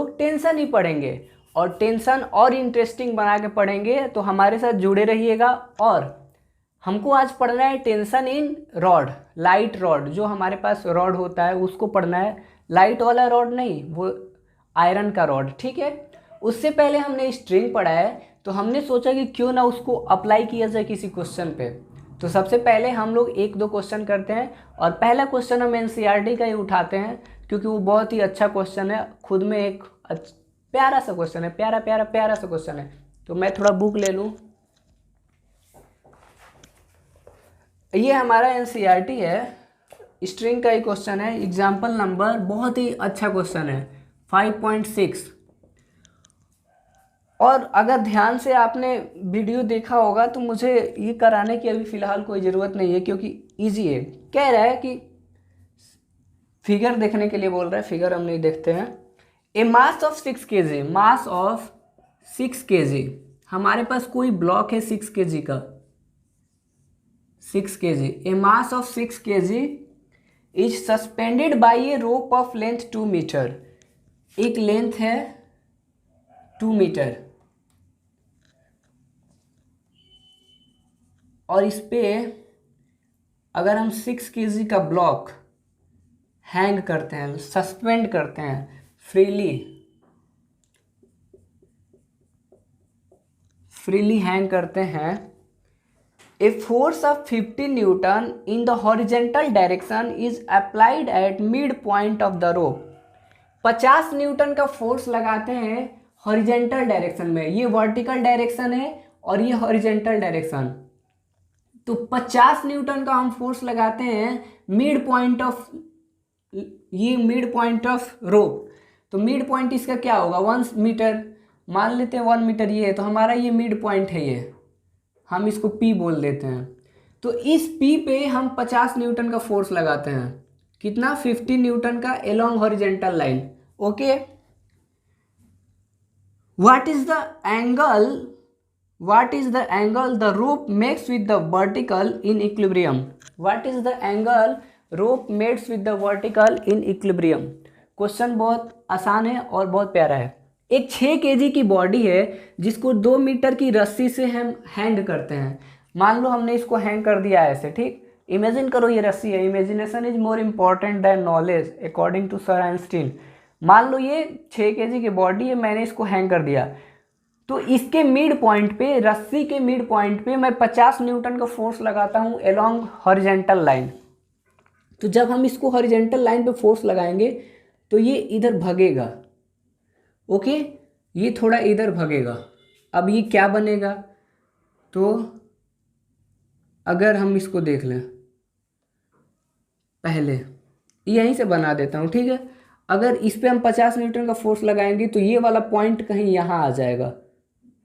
लोग टेंशन ही पढ़ेंगे, और टेंशन और इंटरेस्टिंग बना के पढ़ेंगे। तो हमारे साथ जुड़े रहिएगा। और हमको आज पढ़ना है tension in rod, light rod. जो हमारे पास रॉड होता है उसको पढ़ना है, लाइट वाला रॉड नहीं, वो आयरन का रॉड, ठीक है। उससे पहले हमने स्ट्रिंग पढ़ा है, तो हमने सोचा कि क्यों ना उसको अप्लाई किया जाए किसी क्वेश्चन पे। तो सबसे पहले हम लोग एक दो क्वेश्चन करते हैं, और पहला क्वेश्चन हम एनसीईआरटी का ही उठाते हैं, क्योंकि वो बहुत ही अच्छा क्वेश्चन है, खुद में एक प्यारा सा क्वेश्चन है, प्यारा प्यारा प्यारा सा क्वेश्चन है। तो मैं थोड़ा बुक ले लूँ। ये हमारा एनसीईआरटी है, स्ट्रिंग का ही क्वेश्चन है। एग्जाम्पल नंबर बहुत ही अच्छा क्वेश्चन है, 5.6। और अगर ध्यान से आपने वीडियो देखा होगा तो मुझे ये कराने की अभी फ़िलहाल कोई ज़रूरत नहीं है, क्योंकि इजी है। कह रहा है कि फिगर देखने के लिए बोल रहा है, फिगर हम नहीं देखते हैं। A mass of 6 kg, mass of 6 kg, हमारे पास कोई ब्लॉक है 6 kg का, 6 kg। A mass of 6 kg is suspended by a rope of length 2 metre. एक लेंथ है 2 मीटर, और इस पे अगर हम 6 kg का ब्लॉक हैंग करते हैं, सस्पेंड करते हैं फ्रीली हैंग करते हैं, a force of 50 Newton in the horizontal direction is applied at mid point of the rope. 50 Newton का फोर्स लगाते हैं हॉरिजेंटल डायरेक्शन में, ये वर्टिकल डायरेक्शन है और ये हॉरिजेंटल डायरेक्शन। तो 50 न्यूटन का हम फोर्स लगाते हैं मिड पॉइंट ऑफ, ये मिड पॉइंट ऑफ रोप। तो मिड पॉइंट इसका क्या होगा, 1 मीटर, मान लेते हैं 1 मीटर ये है, तो हमारा ये मिड पॉइंट है, ये हम इसको P बोल देते हैं। तो इस P पे हम 50 न्यूटन का फोर्स लगाते हैं, कितना, 50 न्यूटन का along horizontal line. Okay, what is the angle the rope makes with the vertical in equilibrium. What is the angle rope makes with the vertical in equilibrium. Question बहुत आसान है और बहुत प्यारा है। एक 6 kg की बॉडी है जिसको 2 मीटर की रस्सी से हम हैंग करते हैं। मान लो हमने इसको हैंग कर दिया ऐसे, ठीक। इमेजिन करो ये रस्सी है, imagination is more important than knowledge according to sir Einstein. मान लो ये 6 kg की बॉडी है, मैंने इसको हैंग कर दिया, तो इसके मिड पॉइंट पे, रस्सी के मिड पॉइंट पे मैं 50 न्यूटन का फोर्स लगाता हूँ अलोंग हॉरिजेंटल लाइन। तो जब हम इसको हॉरिजेंटल लाइन पे फोर्स लगाएंगे तो ये इधर भगेगा, ओके, ये थोड़ा इधर भगेगा। अब ये क्या बनेगा, तो अगर हम इसको देख लें, पहले यहीं से बना देता हूँ, ठीक है। अगर इस पे हम 50 न्यूटन का फोर्स लगाएंगे तो ये वाला पॉइंट कहीं यहाँ आ जाएगा,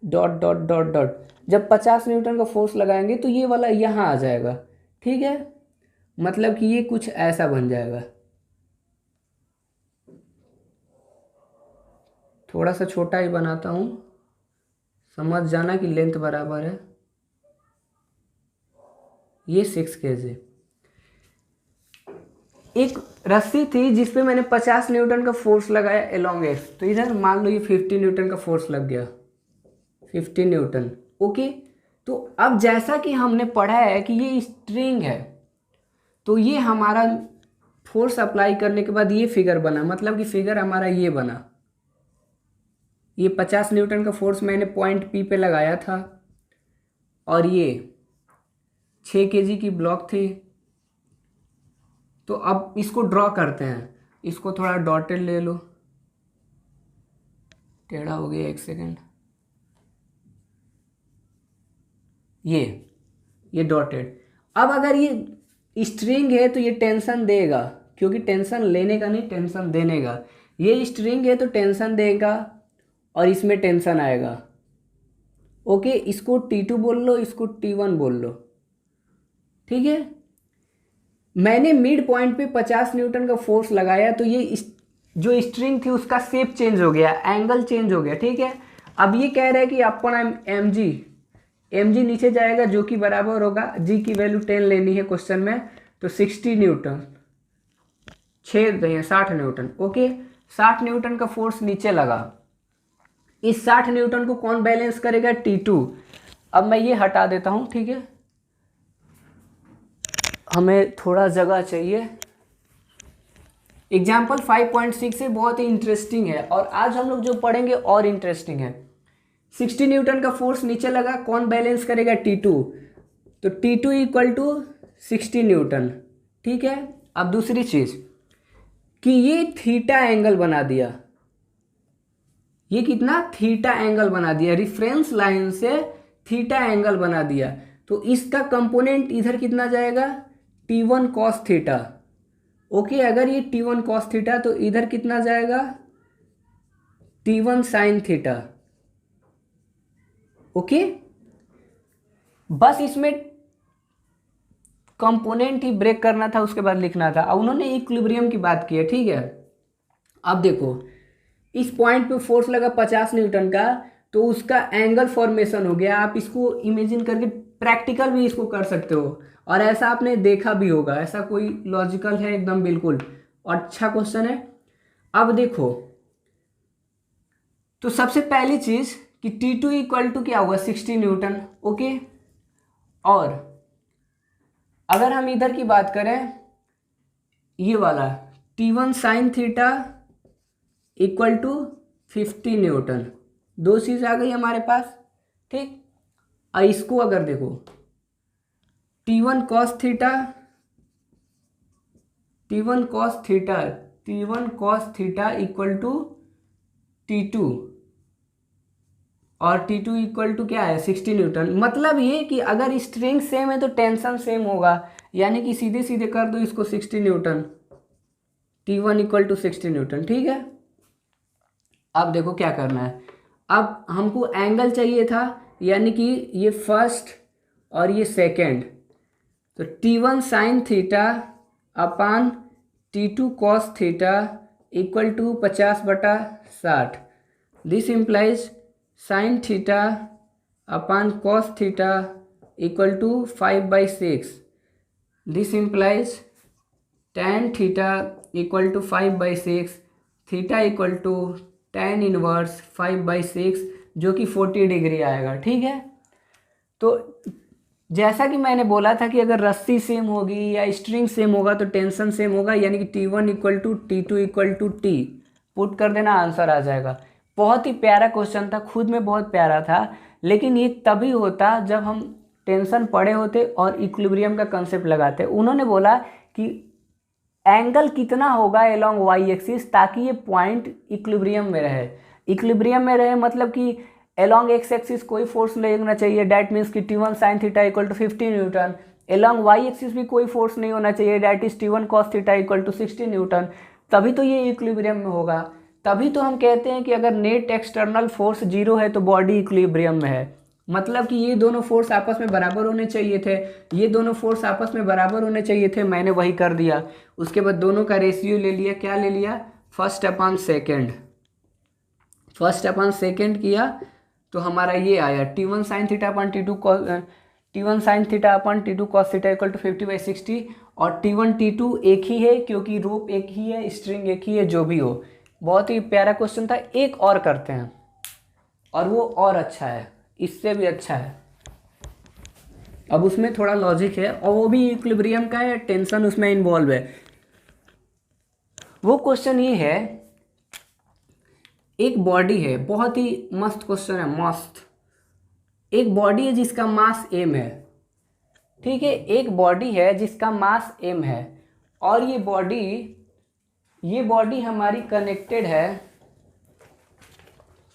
डॉट डॉट डॉट डॉट। जब 50 न्यूटन का फोर्स लगाएंगे तो ये वाला यहाँ आ जाएगा, ठीक है। मतलब कि ये कुछ ऐसा बन जाएगा। थोड़ा सा छोटा ही बनाता हूँ, समझ जाना कि लेंथ बराबर है। ये 6 kg, एक रस्सी थी जिस पे मैंने 50 न्यूटन का फोर्स लगाया एलोंग एक्स। तो इधर मान लो ये 50 न्यूटन का फोर्स लग गया, 50 न्यूटन, ओके। तो अब जैसा कि हमने पढ़ा है कि ये स्ट्रिंग है, तो ये हमारा फोर्स अप्लाई करने के बाद ये फिगर बना, मतलब कि फिगर हमारा ये बना। ये 50 न्यूटन का फोर्स मैंने पॉइंट P पे लगाया था, और ये 6 kg की ब्लॉक थी। तो अब इसको ड्रॉ करते हैं, इसको थोड़ा डॉटेड ले लो, टेढ़ा हो गया, एक सेकेंड, ये डॉटेड। अब अगर ये स्ट्रिंग है तो ये टेंशन देगा, क्योंकि टेंशन लेने का नहीं, टेंशन देने का। ये स्ट्रिंग है तो टेंशन देगा और इसमें टेंशन आएगा, ओके। इसको T2 बोल लो, इसको T1 बोल लो, ठीक है। मैंने मिड पॉइंट पे 50 न्यूटन का फोर्स लगाया, तो ये जो स्ट्रिंग थी उसका शेप चेंज हो गया, एंगल चेंज हो गया, ठीक है। अब ये कह रहा है कि अपना एम जी नीचे जाएगा, जो कि बराबर होगा, जी की वैल्यू 10 लेनी है क्वेश्चन में, तो 60 न्यूटन, 60 न्यूटन, ओके। 60 न्यूटन का फोर्स नीचे लगा, इस 60 न्यूटन को कौन बैलेंस करेगा? T2। अब मैं ये हटा देता हूँ, ठीक है, हमें थोड़ा जगह चाहिए। एग्जाम्पल 5.6 से बहुत ही इंटरेस्टिंग है और आज हम लोग जो पढ़ेंगे और इंटरेस्टिंग है। 60 न्यूटन का फोर्स नीचे लगा, कौन बैलेंस करेगा? T2। तो T2 इक्वल टू 60 न्यूटन, ठीक है। अब दूसरी चीज कि ये थीटा एंगल बना दिया, ये कितना? थीटा एंगल बना दिया, रिफरेंस लाइन से थीटा एंगल बना दिया। तो इसका कंपोनेंट इधर कितना जाएगा? T1 cos theta. ओके, अगर ये T1 कॉस थीटा तो इधर कितना जाएगा? T1 sine theta. ओके, बस इसमें कंपोनेंट ही ब्रेक करना था, उसके बाद लिखना था। अब उन्होंने इक्विलिब्रियम की बात की है, ठीक है। अब देखो, इस पॉइंट पे फोर्स लगा 50 न्यूटन का, तो उसका एंगल फॉर्मेशन हो गया। आप इसको इमेजिन करके प्रैक्टिकल भी इसको कर सकते हो, और ऐसा आपने देखा भी होगा, ऐसा कोई लॉजिकल है एकदम बिल्कुल। और अच्छा क्वेश्चन है। अब देखो, तो सबसे पहली चीज कि T2 इक्वल टू क्या होगा? 60 न्यूटन। ओके, और अगर हम इधर की बात करें, ये वाला T1 sine theta equal to 50 newton, दो चीज आ गई हमारे पास, ठीक। और इसको अगर देखो, T1 cos theta, T1 cos theta, T1 cos theta equal to T2, और T2 इक्वल टू क्या है? 60 न्यूटन। मतलब ये कि अगर स्ट्रिंग सेम है तो टेंशन सेम होगा, यानी कि सीधे सीधे कर दो इसको 60 Newton, T1 equal to 60 Newton, ठीक है। अब देखो क्या करना है। अब हमको एंगल चाहिए था, यानी कि ये फर्स्ट और ये सेकंड, तो T1 sine theta upon T2 cos theta equal to 50/60। This implies sine theta upon cos theta equal to 5/6। This implies tan theta equal to 5/6, theta equal to tan inverse 5/6, जो कि 40 degree आएगा, ठीक है। तो जैसा कि मैंने बोला था कि अगर रस्सी सेम होगी या स्ट्रिंग सेम होगा तो टेंशन सेम होगा, यानी कि T1 equal to T2 equal to T, put कर देना, आंसर आ जाएगा। बहुत ही प्यारा क्वेश्चन था, खुद में बहुत प्यारा था, लेकिन ये तभी होता जब हम टेंशन पढ़े होते और इक्विलिब्रियम का कंसेप्ट लगाते। उन्होंने बोला कि एंगल कितना होगा एलोंग वाई एक्सिस, ताकि ये पॉइंट इक्विलिब्रियम में रहे। इक्विलिब्रियम में रहे मतलब कि एलोंग एक्स एक्सिस कोई फोर्स नहीं होना चाहिए, डैट मीन्स कि T1 sine theta equal to 50 newton. Along y axis भी कोई फोर्स नहीं होना चाहिए, that is T1 cos theta equal to 60 newton. तभी तो ये इक्विलिब्रियम में होगा। तभी तो हम कहते हैं कि अगर नेट एक्सटर्नल फोर्स 0 है तो बॉडी इक्विलिब्रियम में है। मतलब कि ये दोनों फोर्स आपस में बराबर होने चाहिए थे, ये दोनों फोर्स आपस में बराबर होने चाहिए थे, मैंने वही कर दिया। उसके बाद दोनों का रेशियो ले लिया, क्या ले लिया? First upon second, first upon second किया, तो हमारा ये आया T1 sine theta upon T1 sine theta upon T2 cos theta equal to 50/60। और T1 T2 एक ही है, क्योंकि रोप एक ही है, स्ट्रिंग एक ही है, जो भी हो। बहुत ही प्यारा क्वेश्चन था। एक और करते हैं, और वो और अच्छा है, इससे भी अच्छा है। अब उसमें थोड़ा लॉजिक है, और वो भी इक्विलिब्रियम का है, टेंशन उसमें इन्वॉल्व है। वो क्वेश्चन ये है, एक बॉडी है, बहुत ही मस्त क्वेश्चन है, मस्त। एक बॉडी है जिसका मास m है, ठीक है। एक बॉडी है जिसका मास m है, और ये बॉडी हमारी कनेक्टेड है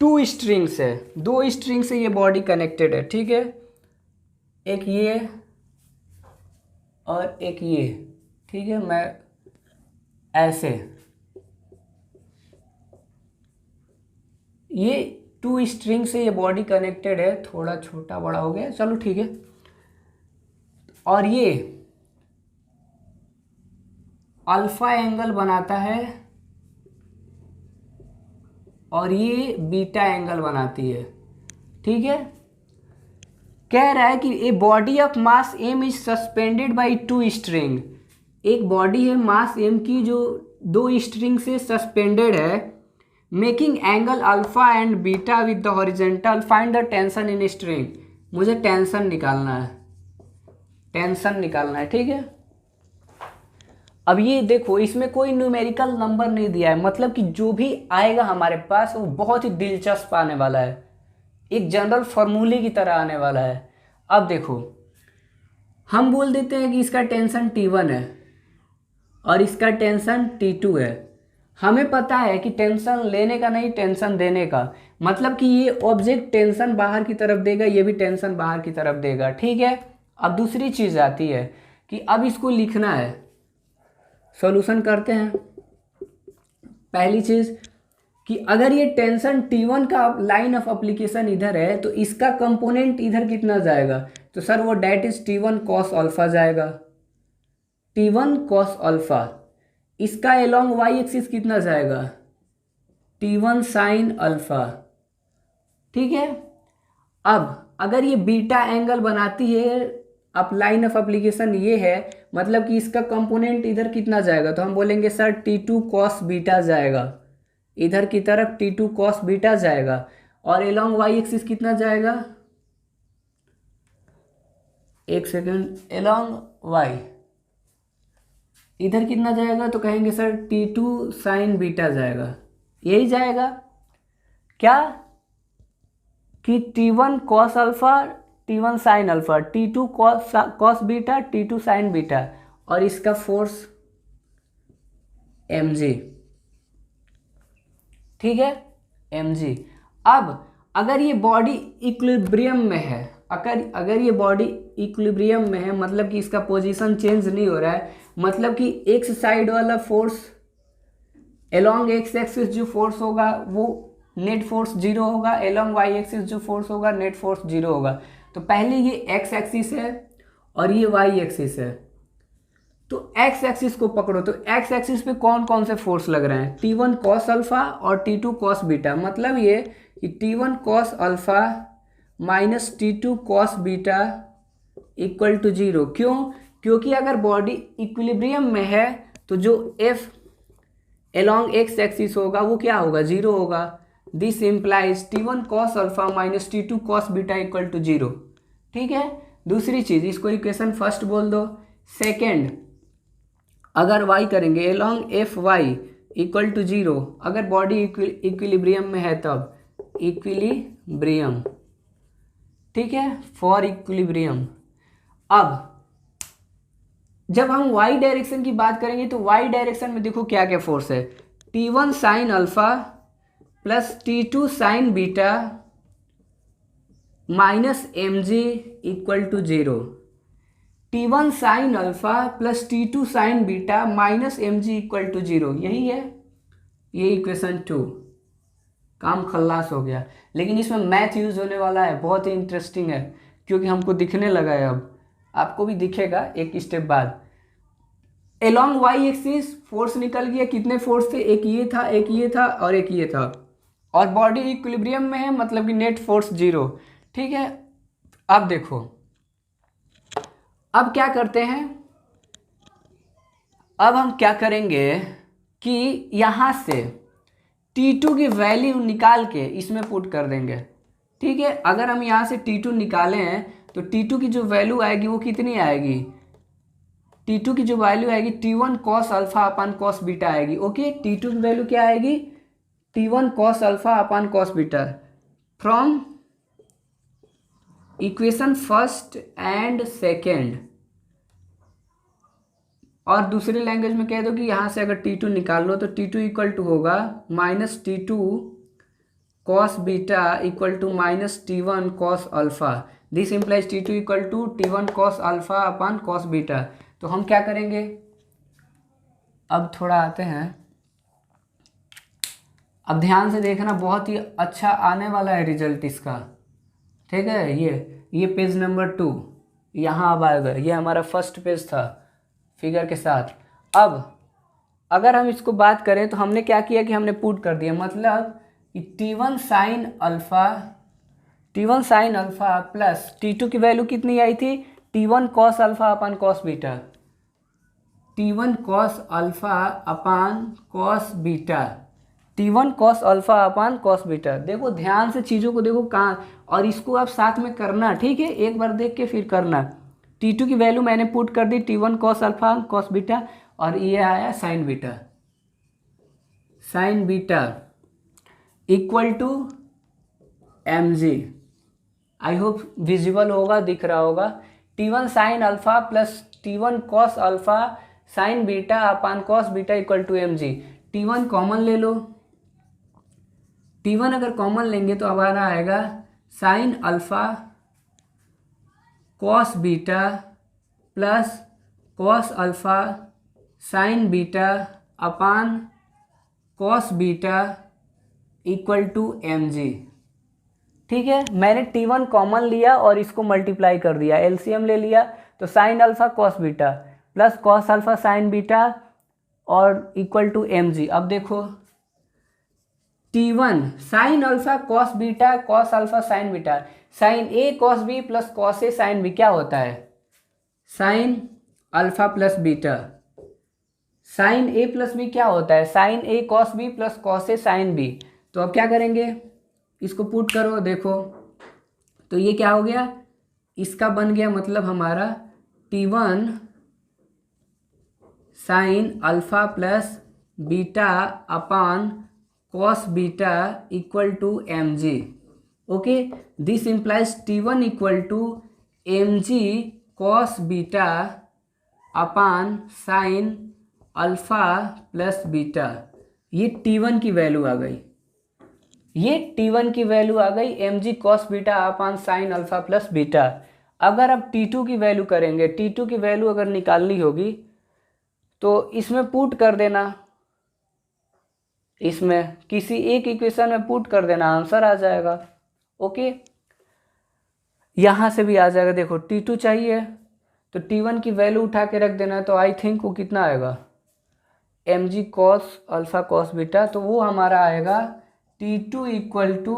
टू स्ट्रिंग से, दो स्ट्रिंग से ये बॉडी कनेक्टेड है, ठीक है। एक ये और एक ये, ठीक है। मैं ऐसे, ये टू स्ट्रिंग से ये बॉडी कनेक्टेड है, थोड़ा छोटा बड़ा हो गया, चलो ठीक है। और ये अल्फा एंगल बनाता है और ये बीटा एंगल बनाती है, ठीक है। कह रहा है कि a body of mass m is suspended by two string. एक बॉडी है मास m की जो दो स्ट्रिंग से सस्पेंडेड है, making angle alpha and beta with the horizontal, find the tension in string. मुझे टेंशन निकालना है, टेंशन निकालना है, ठीक है। अब ये देखो, इसमें कोई न्यूमेरिकल नंबर नहीं दिया है, मतलब कि जो भी आएगा हमारे पास वो बहुत ही दिलचस्प आने वाला है, एक जनरल फार्मूले की तरह आने वाला है। अब देखो, हम बोल देते हैं कि इसका टेंशन T1 है और इसका टेंशन T2 है। हमें पता है कि टेंशन लेने का नहीं, टेंशन देने का, मतलब कि ये ऑब्जेक्ट टेंशन बाहर की तरफ देगा, ये भी टेंशन बाहर की तरफ देगा, ठीक है। अब दूसरी चीज़ आती है कि अब इसको लिखना है, सॉल्यूशन करते हैं। पहली चीज़ कि अगर ये टेंशन T1 का लाइन ऑफ एप्लीकेशन इधर है तो इसका कंपोनेंट इधर कितना जाएगा, तो सर वो date is T1 cos alpha जाएगा, T1 cos अल्फा। इसका एलोंग वाई एक्सिस कितना जाएगा, T1 sin अल्फा, ठीक है। अब अगर ये बीटा एंगल बनाती है, अब लाइन ऑफ एप्लीकेशन ये है, मतलब कि इसका कंपोनेंट इधर कितना जाएगा, तो हम बोलेंगे सर T2 cos बीटा जाएगा, इधर की तरफ T2 cos बीटा जाएगा। और एलोंग वाई एक्सिस कितना जाएगा, एक सेकेंड, एलोंग वाई इधर कितना जाएगा, तो कहेंगे सर T2 sin बीटा जाएगा, यही जाएगा क्या, कि T1 cos alpha, T1 sin alpha, T2 cos beta, T2 sin beta, और इसका फोर्स mg, ठीक है, mg। अब अगर ये बॉडी इक्विलिब्रियम में है, अगर ये बॉडी इक्विलिब्रियम में है, मतलब कि इसका पोजीशन चेंज नहीं हो रहा है, मतलब कि एक्स साइड वाला फोर्स एलोंग एक्स एक्सिस जो फोर्स होगा वो नेट फोर्स 0 होगा, एलोंग वाई एक्सिस जो फोर्स होगा नेट फोर्स 0 होगा। तो पहले ये एक्स एक्सिस है और ये वाई एक्सिस है, तो एक्स एक्सिस को पकड़ो, तो एक्स एक्सिस पे कौन कौन से फोर्स लग रहे हैं, T1 cos अल्फा और T2 cos बीटा, मतलब ये कि T1 cos alpha minus T2 cos beta equal to 0। क्यों, क्योंकि अगर बॉडी इक्विलिब्रियम में है तो जो F एलोंग एक्स एक्सिस होगा वो क्या होगा, 0 होगा। This implies T1 cos alpha minus T2 cos beta equal to 0, ठीक है। दूसरी चीज़, इसको इक्वेशन फर्स्ट बोल दो। सेकेंड, अगर y करेंगे along F y equal to 0, अगर बॉडी इक्विलिब्रियम में है तब, इक्विलिब्रियम, ठीक है, फॉर इक्विलिब्रियम। अब जब हम y डायरेक्शन की बात करेंगे तो y डायरेक्शन में देखो क्या क्या फोर्स है, T1 sin alpha plus T2 sin beta minus mg equal to 0, T1 sin alpha plus T2 sin beta minus mg equal to 0, यही है, ये इक्वेशन 2। काम खल्लास हो गया, लेकिन इसमें मैथ यूज होने वाला है, बहुत ही इंटरेस्टिंग है, क्योंकि हमको दिखने लगा है, अब आपको भी दिखेगा एक स्टेप बाद। एलोंग वाई एक्सिस फोर्स निकल गया, कितने फोर्स थे, एक ये था, एक ये था और एक ये था, और बॉडी इक्विलिब्रियम में है, मतलब कि नेट फोर्स 0, ठीक है। अब देखो, अब क्या करते हैं, अब हम क्या करेंगे कि यहाँ से T2 की वैल्यू निकाल के इसमें पुट कर देंगे, ठीक है। अगर हम यहाँ से T2 निकाले हैं तो T2 की जो वैल्यू आएगी वो कितनी आएगी, T2 की जो वैल्यू आएगी T1 cos alpha upon cos beta आएगी, ओके। T2 की वैल्यू क्या आएगी, T1 cos alpha upon cos beta, from equation first and second. और दूसरी लैंग्वेज में कह दो कि यहाँ से अगर T2 निकाल लो तो T2 इक्वल टू होगा minus T2 cos beta equal to minus T1 cos alpha. This implies T2 equal to T1 cos alpha upon cos beta. तो हम क्या करेंगे, अब थोड़ा आते हैं, अब ध्यान से देखना, बहुत ही अच्छा आने वाला है रिजल्ट इसका, ठीक है। ये पेज नंबर 2 यहाँ अब आएगा, ये हमारा फर्स्ट पेज था फिगर के साथ। अब अगर हम इसको बात करें तो हमने क्या किया कि हमने पुट कर दिया, मतलब कि T1 sin alpha plus T2 की वैल्यू कितनी आई थी, T1 cos अल्फा अपन cos beta, T1 cos alpha upon cos beta, T1 cos alpha upon cos beta. देखो ध्यान से चीज़ों को देखो कहाँ, और इसको आप साथ में करना, ठीक है, एक बार देख के फिर करना। T2 की वैल्यू मैंने पुट कर दी T1 cos alpha cos beta, और ये आया sine beta, sine beta equal to mg। I hope visible होगा, दिख रहा होगा। T1 sine alpha plus T1 cos alpha sine beta upon cos beta equal to mg। T1 common ले लो, T1 अगर कॉमन लेंगे तो हमारा आएगा sine alpha cos beta plus cos alpha sine beta upon cos beta equal to mg। ठीक है, मैंने T1 कॉमन लिया और इसको मल्टीप्लाई कर दिया, एलसीएम ले लिया, तो sine alpha cos beta plus cos alpha sine beta और इक्वल टू mg। अब देखो T1 sine alpha cos beta cos alpha sine beta, sine a cos b plus cos a sine b क्या होता है, sine alpha plus beta. Sine a plus b क्या होता है, sine a cos b plus cos a sine b। तो अब क्या करेंगे, इसको पुट करो, देखो तो ये क्या हो गया, इसका बन गया मतलब हमारा T1 sine alpha plus beta upon cos beta equal to mg। Okay, this implies T1 equal to mg cos beta upon sine alpha plus beta. ये T1 की वैल्यू आ गई, ये T1 की वैल्यू आ गई mg cos beta upon sine alpha plus beta. अगर अब T2 की value करेंगे, T2 की वैल्यू अगर निकालनी होगी तो इसमें पुट कर देना, इसमें किसी एक इक्वेशन में पुट कर देना, आंसर आ जाएगा। ओके, यहाँ से भी आ जाएगा। देखो T2 चाहिए तो T1 की वैल्यू उठा के रख देना, तो आई थिंक वो कितना आएगा, mg cos alpha cos beta, तो वो हमारा आएगा T2 equal to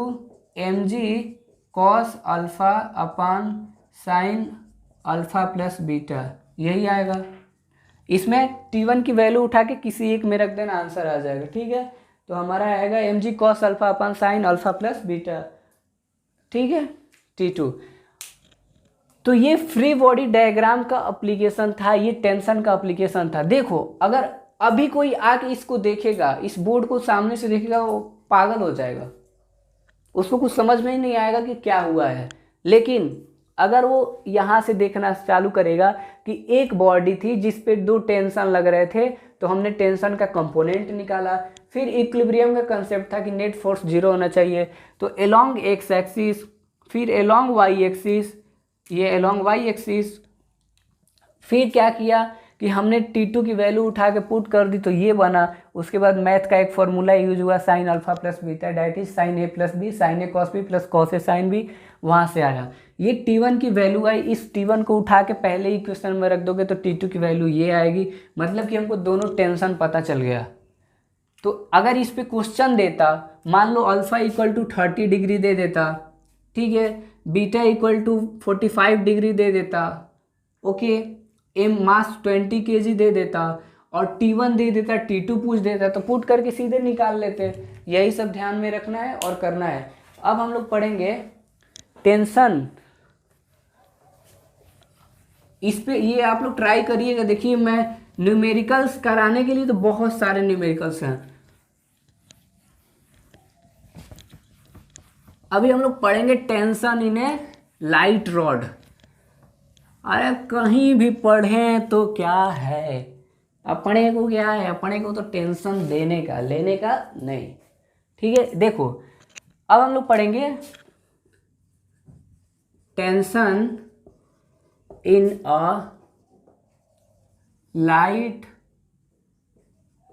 mg cos alpha upon sine alpha plus beta, यही आएगा। इसमें T1 की वैल्यू उठा के किसी एक में रख देना, आंसर आ जाएगा। ठीक है, तो हमारा आएगा mg cos alpha upon sine alpha plus beta. ठीक है, T2। तो ये फ्री बॉडी डायग्राम का एप्लीकेशन था, ये टेंशन का एप्लीकेशन था। देखो अगर अभी कोई आके इसको देखेगा, इस बोर्ड को सामने से देखेगा, वो पागल हो जाएगा, उसको कुछ समझ में ही नहीं आएगा कि क्या हुआ है। लेकिन अगर वो यहाँ से देखना चालू करेगा कि एक बॉडी थी जिस पे दो टेंशन लग रहे थे, तो हमने टेंशन का कंपोनेंट निकाला, फिर इक्विलिब्रियम का कंसेप्ट था कि नेट फोर्स 0 होना चाहिए, तो अलोंग एक्स एक्सिस, फिर अलोंग वाई एक्सिस, ये अलोंग वाई एक्सिस, फिर क्या किया कि हमने T2 की वैल्यू उठा के पुट कर दी, तो ये बना। उसके बाद मैथ का एक फॉर्मूला यूज हुआ, sine alpha plus beta that is sine a plus b sine a cos b plus cos a sine b, वहाँ से आया। ये T1 की वैल्यू आई, इस T1 को उठा के पहले ही क्वेश्चन में रख दोगे तो T2 की वैल्यू ये आएगी। मतलब कि हमको दोनों टेंशन पता चल गया। तो अगर इस पे क्वेश्चन देता, मान लो अल्फा इक्वल टू 30 डिग्री दे देता, ठीक है, बीटा इक्वल टू 45 डिग्री दे देता, ओके, एम मास 20 kg दे देता, और T1 दे देता, T2 पूछ देता, तो पुट करके सीधे निकाल लेते। यही सब ध्यान में रखना है और करना है। अब हम लोग पढ़ेंगे टेंशन। इस पे ये आप लोग ट्राई करिएगा। देखिए मैं न्यूमेरिकल्स कराने के लिए तो बहुत सारे न्यूमेरिकल्स हैं। अभी हम लोग पढ़ेंगे tension in A light rod. अरे कहीं भी पढ़ें तो क्या है, अपने को क्या है, अपने को तो टेंशन देने का, लेने का नहीं। ठीक है, देखो अब हम लोग पढ़ेंगे tension in a light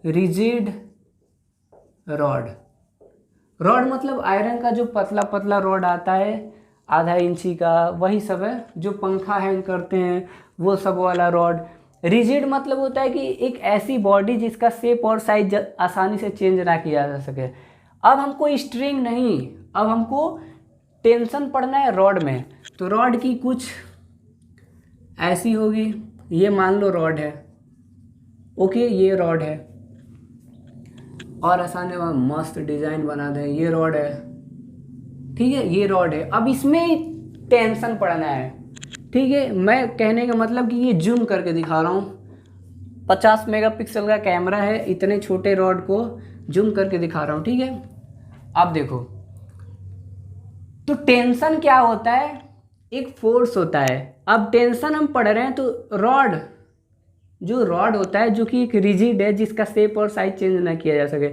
rigid rod. Rod मतलब आयरन का जो पतला पतला रॉड आता है, आधा इंची का, वही सब है जो पंखा हैंग करते हैं, वो सब वाला रॉड। रिजिड मतलब होता है कि एक ऐसी बॉडी जिसका शेप और साइज आसानी से चेंज ना किया जा सके। अब हमको स्ट्रिंग नहीं, अब हमको टेंशन पढ़ना है रॉड में। तो रॉड की कुछ ऐसी होगी, ये मान लो रॉड है, ओके, ये रॉड है और आसान है, वहाँ मस्त डिजाइन बना दें, ये रॉड है, ठीक है, ये रॉड है। अब इसमें टेंशन पड़ना है, ठीक है। मैं कहने का मतलब कि ये जूम करके दिखा रहा हूँ, 50 मेगापिक्सल का कैमरा है, इतने छोटे रॉड को जूम करके दिखा रहा हूँ, ठीक है। अब देखो, तो टेंशन क्या होता है, एक फोर्स होता है। अब टेंशन हम पढ़ रहे हैं तो रॉड, जो रॉड होता है जो कि एक रिजिड है, जिसका शेप और साइज चेंज ना किया जा सके।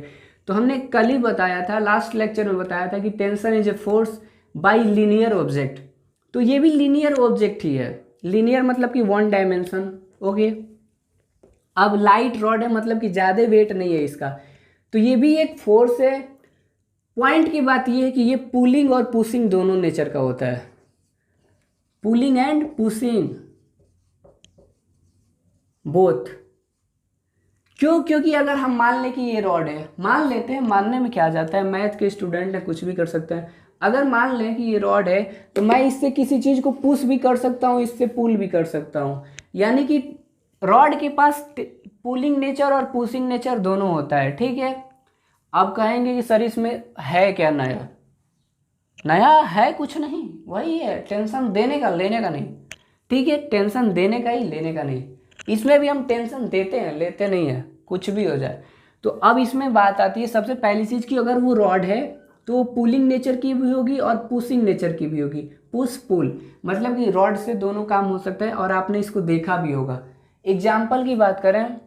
तो हमने कल ही बताया था, लास्ट लेक्चर में बताया था कि tension is a force by linear object. तो ये भी लीनियर ऑब्जेक्ट ही है, लीनियर मतलब कि वन डायमेंशन, ओके। अब लाइट रॉड है मतलब कि ज़्यादा वेट नहीं है इसका, तो ये भी एक फोर्स है। पॉइंट की बात ये है कि ये पुलिंग और पुशिंग दोनों नेचर का होता है, पुलिंग एंड पुशिंग बोथ। क्यों? क्योंकि अगर हम मान लें कि ये रॉड है, मान लेते हैं, मानने में क्या आ जाता है, मैथ के स्टूडेंट है, कुछ भी कर सकते हैं। अगर मान लें कि ये रॉड है तो मैं इससे किसी चीज़ को पुश भी कर सकता हूँ, इससे पुल भी कर सकता हूँ। यानी कि रॉड के पास पुलिंग नेचर और पुशिंग नेचर दोनों होता है, ठीक है। अब कहेंगे कि सर इसमें है क्या नया? नया है कुछ नहीं, वही है, टेंशन देने का लेने का नहीं, ठीक है, टेंशन देने का ही लेने का नहीं। इसमें भी हम टेंशन देते हैं, लेते नहीं है, कुछ भी हो जाए। तो अब इसमें बात आती है सबसे पहली चीज़ की, अगर वो रॉड है तो वो पुलिंग नेचर की भी होगी और पुशिंग नेचर की भी होगी। पुश पुल मतलब कि रॉड से दोनों काम हो सकता है, और आपने इसको देखा भी होगा। एग्जाम्पल की बात करें,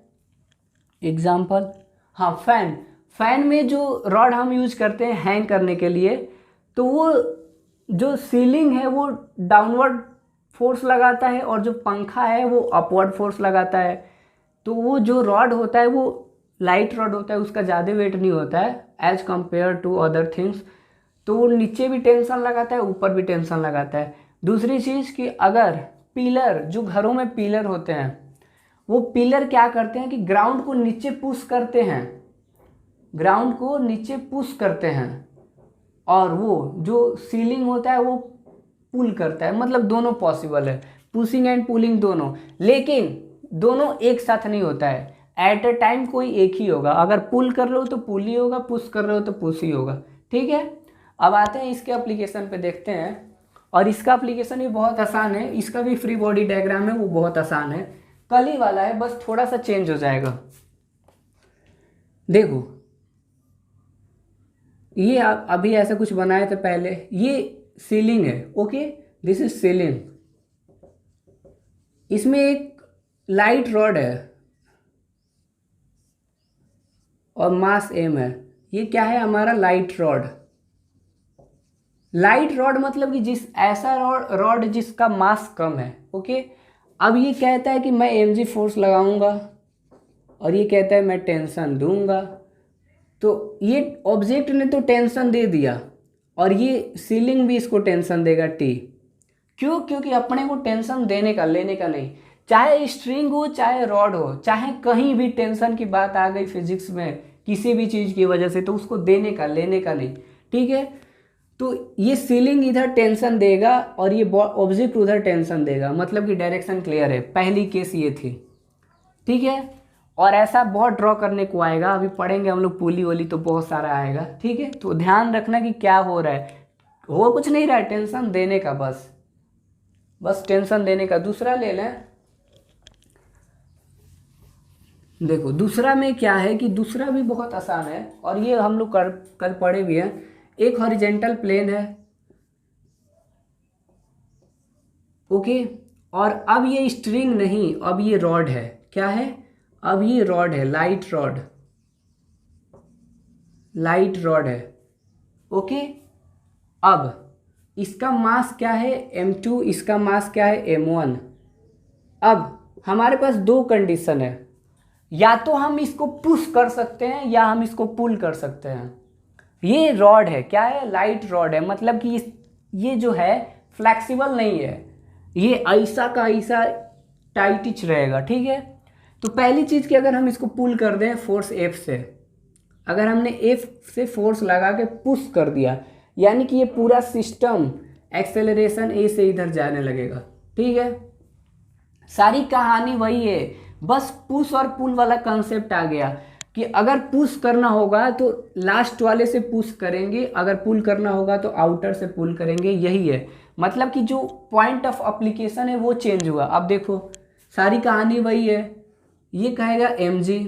एग्जाम्पल, हाँ, फैन। फैन में जो रॉड हम यूज करते हैं हैंग करने के लिए, तो वो जो सीलिंग है वो डाउनवर्ड फोर्स लगाता है और जो पंखा है वो अपवर्ड फोर्स लगाता है। तो वो जो रॉड होता है वो लाइट रॉड होता है, उसका ज़्यादा वेट नहीं होता है as compare to other things. तो वो नीचे भी टेंशन लगाता है, ऊपर भी टेंशन लगाता है। दूसरी चीज़ कि अगर पिलर, जो घरों में पिलर होते हैं, वो पिलर क्या करते हैं कि ग्राउंड को नीचे पुश करते हैं, ग्राउंड को नीचे पुश करते हैं, और वो जो सीलिंग होता है वो पुल करता है। मतलब दोनों पॉसिबल है, पुशिंग एंड पुलिंग दोनों, लेकिन दोनों एक साथ नहीं होता है। एट अ टाइम कोई एक ही होगा, अगर पुल कर रहे हो तो पुल ही होगा, पुश कर रहे हो तो पुश ही होगा, ठीक है। अब आते हैं इसके एप्लीकेशन पे, देखते हैं। और इसका एप्लीकेशन भी बहुत आसान है, इसका भी फ्री बॉडी डायग्राम है, वो बहुत आसान है, कल ही वाला है, बस थोड़ा सा चेंज हो जाएगा। देखो, ये अभी ऐसा कुछ बनाए थे पहले, ये सीलिंग है, ओके, दिस इज सीलिंग। इसमें एक लाइट रॉड है और मास एम है। ये क्या है? हमारा लाइट रॉड। लाइट रॉड मतलब कि जिस ऐसा रॉड जिसका मास कम है, ओके। अब ये कहता है कि मैं mg फोर्स लगाऊंगा, और ये कहता है मैं टेंशन दूंगा। तो ये ऑब्जेक्ट ने तो टेंशन दे दिया, और ये सीलिंग भी इसको टेंशन देगा टी। क्यों? क्योंकि अपने को टेंशन देने का लेने का नहीं। चाहे स्ट्रिंग हो, चाहे रॉड हो, चाहे कहीं भी टेंशन की बात आ गई फिजिक्स में किसी भी चीज़ की वजह से, तो उसको देने का लेने का नहीं, ठीक है। तो ये सीलिंग इधर टेंशन देगा और ये ऑब्जेक्ट उधर टेंशन देगा, मतलब कि डायरेक्शन क्लियर है। पहली केस ये थी, ठीक है। और ऐसा बहुत ड्रॉ करने को आएगा, अभी पढ़ेंगे हम लोग पुली वोली, तो बहुत सारा आएगा, ठीक है। तो ध्यान रखना कि क्या हो रहा है, हो कुछ नहीं रहा है, टेंशन देने का, बस टेंशन देने का। दूसरा ले लें, देखो दूसरा में क्या है कि दूसरा भी बहुत आसान है, और ये हम लोग कल पढ़े भी हैं। एक हॉरिजेंटल प्लेन है, ओके, और अब ये स्ट्रिंग नहीं, अब ये रॉड है। क्या है? अब ये रॉड है, लाइट रॉड है, ओके। अब इसका मास क्या है? m2, इसका मास क्या है? m1। अब हमारे पास दो कंडीशन है, या तो हम इसको पुश कर सकते हैं या हम इसको पुल कर सकते हैं। ये रॉड है, क्या है? लाइट रॉड है, मतलब कि ये जो है फ्लैक्सिबल नहीं है, ये ऐसा का ऐसा टाइटिच रहेगा, ठीक है। तो पहली चीज़ कि अगर हम इसको पुल कर दें फोर्स F से, अगर हमने F से फोर्स लगा के पुश कर दिया, यानी कि ये पूरा सिस्टम एक्सेलरेशन A से इधर जाने लगेगा, ठीक है। सारी कहानी वही है, बस पुश और पुल वाला कंसेप्ट आ गया कि अगर पुश करना होगा तो लास्ट वाले से पुश करेंगे, अगर पुल करना होगा तो आउटर से पुल करेंगे, यही है। मतलब कि जो पॉइंट ऑफ एप्लीकेशन है वो चेंज हुआ। अब देखो सारी कहानी वही है। ये कहेगा mg,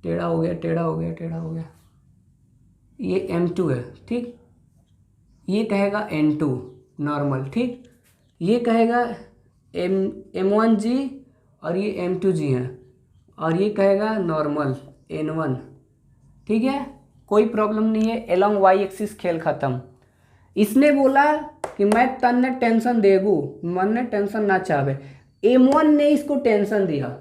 टेढ़ा हो गया टेढ़ा हो गया टेढ़ा हो गया, ये m2 है, ठीक। ये कहेगा n2 नॉर्मल, ठीक। ये कहेगा m1g और ये m2g है, और ये कहेगा नॉर्मल n1, ठीक है, कोई प्रॉब्लम नहीं है। एलोंग वाई एक्सिस खेल खत्म। इसने बोला कि मैं तन ने टेंशन देगू, मन ने टेंशन ना चाहे। m1 ने इसको टेंशन दिया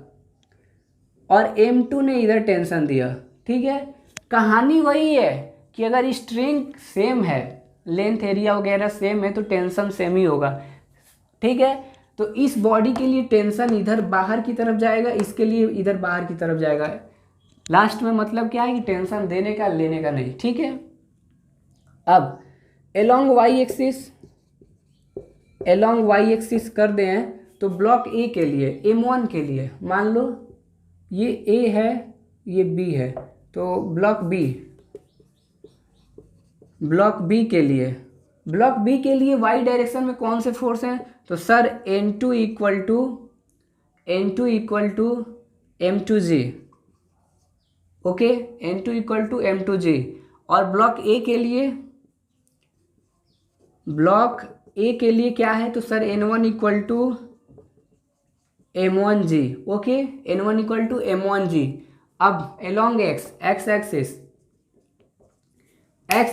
और m2 ने इधर टेंशन दिया, ठीक है। कहानी वही है कि अगर स्ट्रिंग सेम है, लेंथ एरिया वगैरह सेम है तो टेंशन सेम ही होगा, ठीक है। तो इस बॉडी के लिए टेंशन इधर बाहर की तरफ जाएगा, इसके लिए इधर बाहर की तरफ जाएगा। लास्ट में मतलब क्या है कि टेंशन देने का लेने का नहीं, ठीक है। अब एलोंग वाई एक्सिस कर दें तो ब्लॉक ए के लिए m1 के लिए मान लो ये ए है ये बी है, तो ब्लॉक बी के लिए वाई डायरेक्शन में कौन से फोर्स हैं, तो sir n2 equal to m2g, okay, n2 equal to m2g। और ब्लॉक ए के लिए क्या है, तो sir n1 equal to m1g, okay, n1 equal to m1g। अब एलोंग एक्स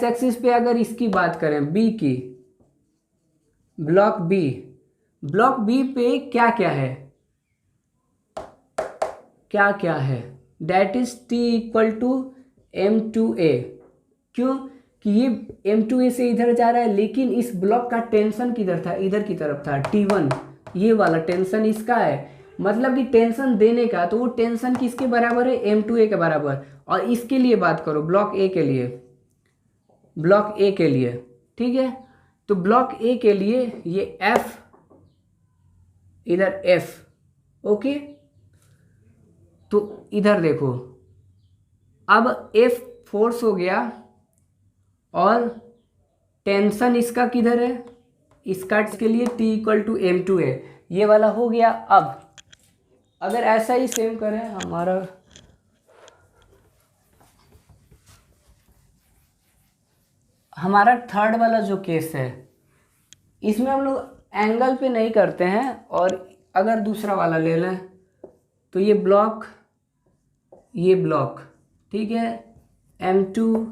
एक्सिस पे अगर इसकी बात करें बी की, ब्लॉक बी पे क्या क्या है, that is t equal to m2a। क्यों कि ये m2a से इधर जा रहा है, लेकिन इस ब्लॉक का टेंशन किधर था, इधर की तरफ था, T1, ये वाला टेंशन इसका है। मतलब कि टेंशन देने का, तो वो टेंशन किसके बराबर है, m2a के बराबर। और इसके लिए बात करो ब्लॉक ए के लिए, ठीक है। तो ब्लॉक ए के लिए ये F, इधर F, ओके। तो इधर देखो अब F फोर्स हो गया और टेंशन इसका किधर है, इसका के लिए T इक्वल टू m2 है, ये वाला हो गया। अब अगर ऐसा ही सेम करें हमारा थर्ड वाला जो केस है, इसमें हम लोग एंगल पे नहीं करते हैं। और अगर दूसरा वाला ले लें तो ये ब्लॉक, ठीक है, m2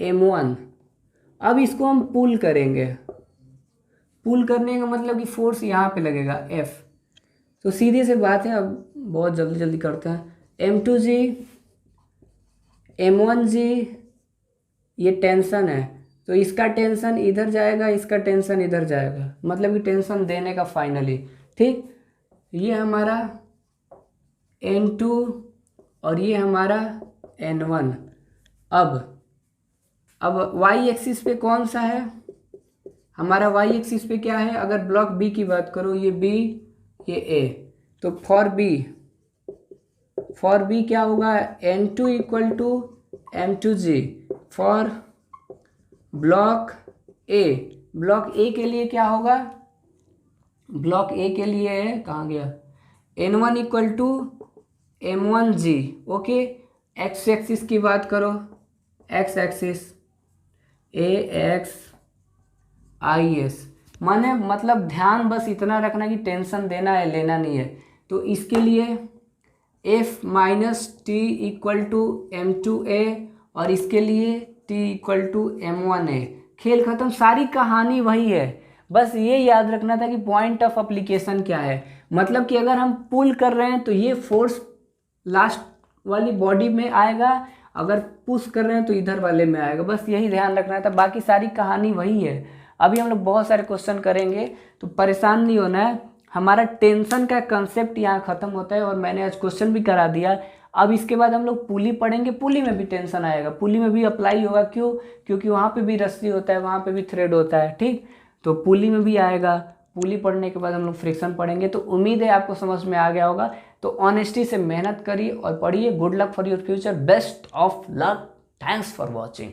m1। अब इसको हम पुल करेंगे। पुल करने का मतलब कि फोर्स यहाँ पे लगेगा F। तो सीधी से बात है, अब बहुत जल्दी करते हैं। m2g m1g, ये टेंशन है तो इसका टेंशन इधर जाएगा, इसका टेंशन इधर जाएगा, मतलब कि टेंशन देने का फाइनली, ठीक। ये हमारा n2 और ये हमारा n1। अब y एक्सिस पे कौन सा है, हमारा y एक्सिस पे क्या है, अगर ब्लॉक बी की बात करो, ये b ये a, तो फॉर बी क्या होगा, n2 equal to m2g। For block a के लिए क्या होगा, ब्लॉक ए के लिए है, कहाँ गया, n1 equal to m1g, okay. X axis की बात करो, एक्स एक्सिस AXIS, माने मतलब ध्यान बस इतना रखना कि टेंशन देना है लेना नहीं है। तो इसके लिए F minus T equal to m2a और इसके लिए T इक्वल टू m1a। खेल खत्म, सारी कहानी वही है। बस ये याद रखना था कि पॉइंट ऑफ एप्लीकेशन क्या है। मतलब कि अगर हम पुल कर रहे हैं तो ये फोर्स लास्ट वाली बॉडी में आएगा, अगर पुश कर रहे हैं तो इधर वाले में आएगा। बस यही ध्यान रखना था, बाकी सारी कहानी वही है। अभी हम लोग बहुत सारे क्वेश्चन करेंगे तो परेशान नहीं होना है। हमारा टेंशन का कंसेप्ट यहाँ ख़त्म होता है और मैंने आज क्वेश्चन भी करा दिया। अब इसके बाद हम लोग पुली पढ़ेंगे, पुली में भी टेंशन आएगा, पुली में भी अप्लाई होगा। क्यों? क्योंकि वहाँ पे भी रस्सी होता है, वहाँ पे भी थ्रेड होता है, ठीक। तो पुली में भी आएगा। पुली पढ़ने के बाद हम लोग फ्रिक्शन पढ़ेंगे। तो उम्मीद है आपको समझ में आ गया होगा। तो ऑनेस्टी से मेहनत करिए और पढ़िए। Good luck for your future, best of luck, thanks for watching.